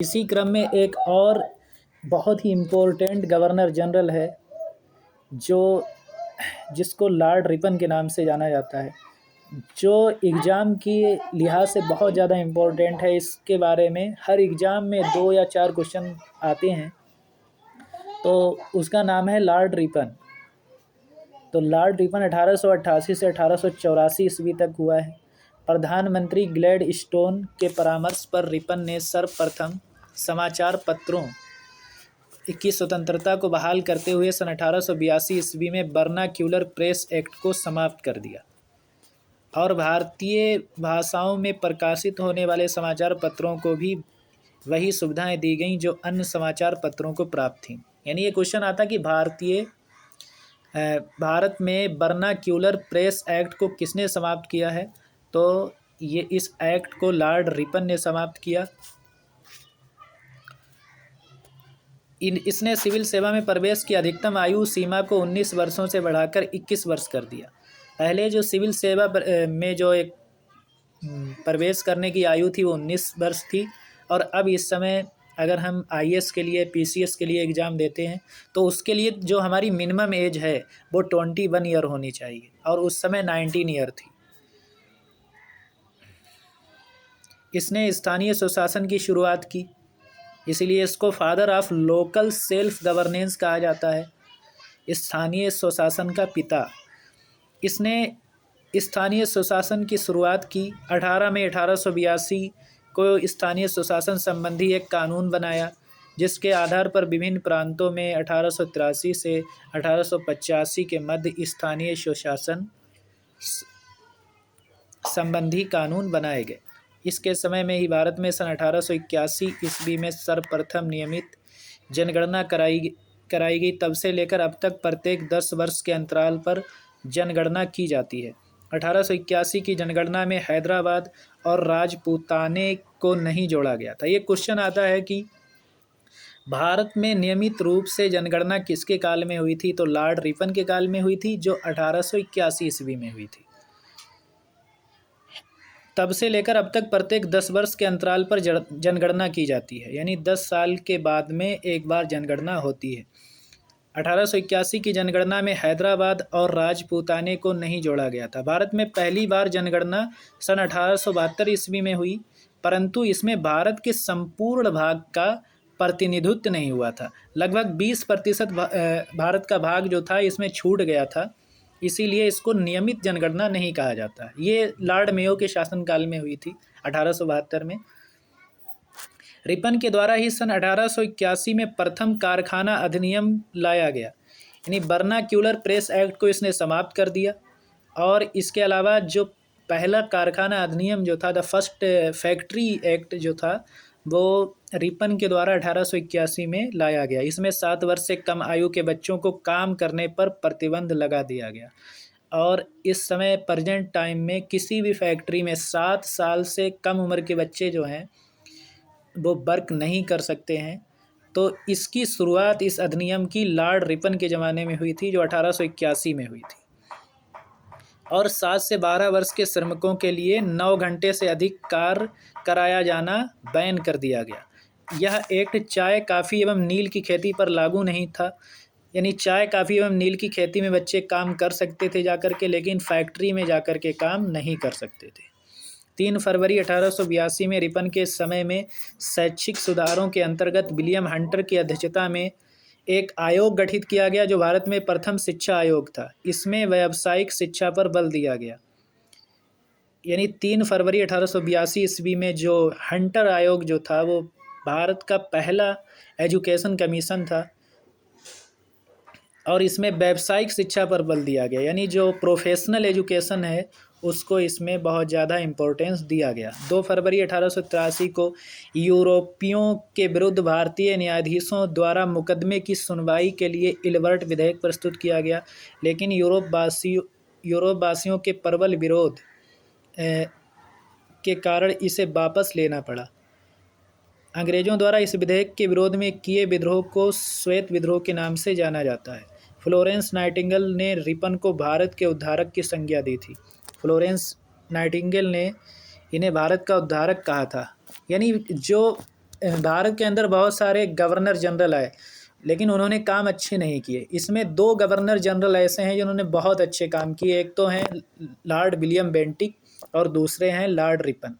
इसी क्रम में एक और बहुत ही इम्पोर्टेंट गवर्नर जनरल है जो जिसको लॉर्ड रिपन के नाम से जाना जाता है, जो एग्ज़ाम की लिहाज से बहुत ज़्यादा इम्पोर्टेंट है। इसके बारे में हर एग्ज़ाम में 2 या 4 क्वेश्चन आते हैं। तो उसका नाम है लॉर्ड रिपन। तो लॉर्ड रिपन 1888 से 1884 ईस्वी तक हुआ है। प्रधानमंत्री ग्लैडस्टोन के परामर्श पर रिपन ने सर्वप्रथम समाचार पत्रों की स्वतंत्रता को बहाल करते हुए सन 1882 ईस्वी में वर्नाक्यूलर प्रेस एक्ट को समाप्त कर दिया और भारतीय भाषाओं में प्रकाशित होने वाले समाचार पत्रों को भी वही सुविधाएं दी गईं जो अन्य समाचार पत्रों को प्राप्त थीं। यानी ये क्वेश्चन आता कि भारत में वर्नाक्यूलर प्रेस एक्ट को किसने समाप्त किया है, तो ये इस एक्ट को लॉर्ड रिपन ने समाप्त किया। इसने सिविल सेवा में प्रवेश की अधिकतम आयु सीमा को 19 वर्षों से बढ़ाकर 21 वर्ष कर दिया। पहले जो सिविल सेवा में जो एक प्रवेश करने की आयु थी वो 19 वर्ष थी, और अब इस समय अगर हम आईएएस के लिए, पीसीएस के लिए एग्ज़ाम देते हैं तो उसके लिए जो हमारी मिनिमम एज है वो 21 ईयर होनी चाहिए, और उस समय 19 ईयर थी। इसने स्थानीय स्वशासन की शुरुआत की, इसीलिए इसको father of local self governance कहा जाता है, स्थानीय स्वशासन का पिता। इसने स्थानीय स्वशासन की शुरुआत की। 18 मई 1882 को स्थानीय स्वशासन संबंधी एक कानून बनाया, जिसके आधार पर विभिन्न प्रांतों में 1883 से 1885 के मध्य स्थानीय स्वशासन संबंधी कानून बनाए गए। इसके समय में ही भारत में सन 1881 ईस्वी में सर्वप्रथम नियमित जनगणना कराई गई। तब से लेकर अब तक प्रत्येक 10 वर्ष के अंतराल पर जनगणना की जाती है। 1881 की जनगणना में हैदराबाद और राजपूताने को नहीं जोड़ा गया था। ये क्वेश्चन आता है कि भारत में नियमित रूप से जनगणना किसके काल में हुई थी, तो लॉर्ड रिपन के काल में हुई थी, जो 1881 ईस्वी में हुई थी। तब से लेकर अब तक प्रत्येक 10 वर्ष के अंतराल पर जनगणना की जाती है, यानी 10 साल के बाद में एक बार जनगणना होती है। 1881 की जनगणना में हैदराबाद और राजपूताने को नहीं जोड़ा गया था। भारत में पहली बार जनगणना सन 1872 ईस्वी में हुई, परंतु इसमें भारत के संपूर्ण भाग का प्रतिनिधित्व नहीं हुआ था। लगभग 20% भारत का भाग जो था इसमें छूट गया था, इसीलिए इसको नियमित जनगणना नहीं कहा जाता। ये लॉर्ड मेयो के शासनकाल में हुई थी 1872 में। रिपन के द्वारा ही सन 1881 में प्रथम कारखाना अधिनियम लाया गया, यानी वर्नाक्यूलर प्रेस एक्ट को इसने समाप्त कर दिया। और इसके अलावा जो पहला कारखाना अधिनियम जो था, द फर्स्ट फैक्ट्री एक्ट जो था, वो रिपन के द्वारा 1881 में लाया गया। इसमें 7 वर्ष से कम आयु के बच्चों को काम करने पर प्रतिबंध लगा दिया गया, और इस समय प्रेजेंट टाइम में किसी भी फैक्ट्री में 7 साल से कम उम्र के बच्चे जो हैं वो वर्क नहीं कर सकते हैं। तो इसकी शुरुआत इस अधिनियम की लॉर्ड रिपन के ज़माने में हुई थी, जो 1881 में हुई थी। और 7 से 12 वर्ष के श्रमिकों के लिए 9 घंटे से अधिक कार्य कराया जाना बैन कर दिया गया। यह एक्ट चाय, कॉफ़ी एवं नील की खेती पर लागू नहीं था, यानी चाय, कॉफ़ी एवं नील की खेती में बच्चे काम कर सकते थे जाकर के, लेकिन फैक्ट्री में जाकर के काम नहीं कर सकते थे। 3 फरवरी 1882 में रिपन के समय में शैक्षिक सुधारों के अंतर्गत विलियम हंटर की अध्यक्षता में एक आयोग गठित किया गया, जो भारत में प्रथम शिक्षा आयोग था। इसमें व्यावसायिक शिक्षा पर बल दिया गया। यानी 3 फरवरी 1882 ईस्वी में जो हंटर आयोग जो था वो भारत का पहला एजुकेशन कमीशन था, और इसमें व्यावसायिक शिक्षा पर बल दिया गया, यानी जो प्रोफेशनल एजुकेशन है उसको इसमें बहुत ज़्यादा इम्पोर्टेंस दिया गया। 2 फरवरी 1883 को यूरोपियों के विरुद्ध भारतीय न्यायाधीशों द्वारा मुकदमे की सुनवाई के लिए इलबर्ट विधेयक प्रस्तुत किया गया, लेकिन यूरोपवासियों के प्रबल विरोध के कारण इसे वापस लेना पड़ा। अंग्रेज़ों द्वारा इस विधेयक के विरोध में किए विद्रोह को श्वेत विद्रोह के नाम से जाना जाता है। फ्लोरेंस नाइटिंगेल ने रिपन को भारत के उद्धारक की संज्ञा दी थी। फ्लोरेंस नाइटिंगेल ने इन्हें भारत का उद्धारक कहा था। यानी जो भारत के अंदर बहुत सारे गवर्नर जनरल आए, लेकिन उन्होंने काम अच्छे नहीं किए। इसमें 2 गवर्नर जनरल ऐसे हैं जिन्होंने बहुत अच्छे काम किए। एक तो हैं लॉर्ड विलियम बेंटिक और दूसरे हैं लॉर्ड रिपन।